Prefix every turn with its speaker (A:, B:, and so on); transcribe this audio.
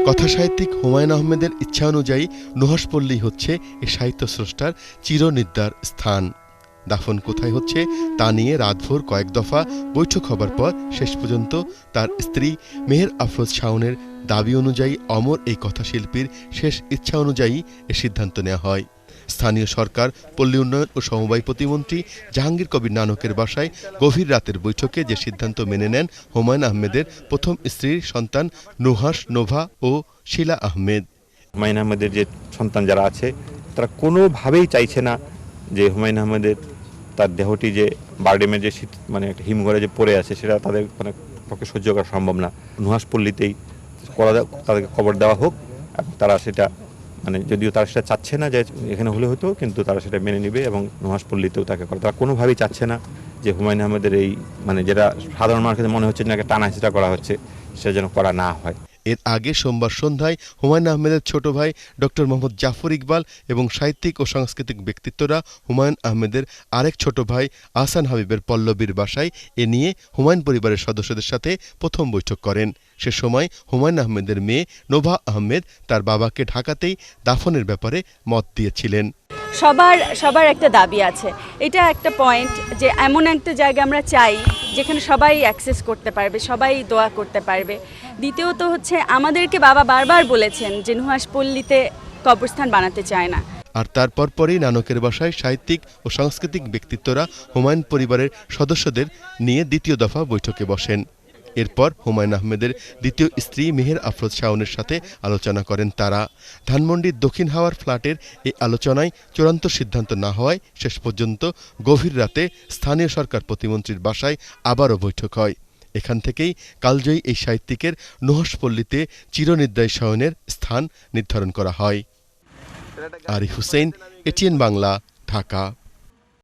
A: কথাসাহিত্যিক হুমায়ূন আহমেদের ইচ্ছা অনুযায়ী নুহাশপল্লী হচ্ছে এ সাহিত্য স্রষ্টার চিরনিদ্রার স্থান। দাফন কোথায় হচ্ছে তা নিয়ে রাতভর কয়েক দফা বৈঠক হবার পর শেষ পর্যন্ত তার স্ত্রী মেহের আফরোজ শাওনের দাবি অনুযায়ী অমর এই কথাশিল্পীর শেষ ইচ্ছা অনুযায়ী এ সিদ্ধান্ত নেওয়া হয়। স্থানীয় সরকার, পল্লী উন্নয়ন ও সমবায় প্রতিমন্ত্রী জাহাঙ্গীর কবির নানকের বাসায় গভীর রাতের বৈঠকে যে সিদ্ধান্ত মেনে নেন হুমায়ূন আহমেদের প্রথম স্ত্রীর সন্তান নুহাশ, নোভা ও শিলা আহমেদ।
B: হুমায়ূন আহমেদের যে সন্তান যারা আছে তারা কোনোভাবেই চাইছে না যে হুমায়ূন আহমেদের তার দেহটি যে বারডেমের যে মানে একটা হিমঘরে যে পড়ে আছে সেটা তাদের মানে পক্ষে সহ্য করা সম্ভব না। নুহাশপল্লীতেই তাদেরকে কবর দেওয়া হোক এবং তারা সেটা মানে যদিও তারা সেটা চাচ্ছে না যে এখানে হলে হতো, কিন্তু তারা সেটা মেনে নেবে এবং নুহাশপল্লীতেও তাকে করে। তারা কোনোভাবেই চাচ্ছে না যে হুমায়ূন আহমেদের এই মানে যেটা সাধারণ মানুষের মনে হচ্ছে না টানা হেঁচড়া করা হচ্ছে সেটা যেন করা না হয়।
A: এর আগে সোমবার সন্ধ্যায় হুমায়ূন আহমেদের ছোট ভাই ডক্টর মোহাম্মদ জাফর ইকবাল এবং সাহিত্যিক ও সাংস্কৃতিক ব্যক্তিত্বরা হুমায়ূন আহমেদের আরেক ছোট ভাই আহসান হাবিবের পল্লবীর বাসায় এ নিয়ে হুমায়ূন পরিবারের সদস্যদের সাথে প্রথম বৈঠক করেন। সে সময় হুমায়ূন আহমেদের মেয়ে নোভা আহমেদ তার বাবাকে ঢাকাতেই দাফনের ব্যাপারে মত দিয়েছিলেন।
C: সবার একটা দাবি আছে, এটা একটা পয়েন্ট যে এমন একটা জায়গা আমরা চাই যেখানে সবাই অ্যাক্সেস করতে পারবে, সবাই দোয়া করতে পারবে। দ্বিতীয়ত হচ্ছে আমাদেরকে বাবা বারবার বলেছেন যে নুহাশপল্লীতে কবরস্থান বানাতে চায় না।
A: আর তারপর পরেই নানকের বাসায় সাহিত্যিক ও সাংস্কৃতিক ব্যক্তিত্বরা হুমায়ূন পরিবারের সদস্যদের নিয়ে দ্বিতীয় দফা বৈঠকে বসেন। এরপর হুমায়ূন আহমেদের দ্বিতীয় স্ত্রী মেহের আফরোজ শাওনের সাথে আলোচনা করেন তারা। ধানমন্ডির দক্ষিণ হাওয়ার ফ্ল্যাটের এই আলোচনায় চূড়ান্ত সিদ্ধান্ত না হওয়ায় শেষ পর্যন্ত গভীর রাতে স্থানীয় সরকার প্রতিমন্ত্রীর বাসায় আবারও বৈঠক হয়। এখান থেকেই কালজয়ী এই সাহিত্যিকের নুহাশপল্লীতে চিরনিদ্রায় শয়নের স্থান নির্ধারণ করা হয়। আরিফ হোসেন, এটিএন বাংলা, ঢাকা।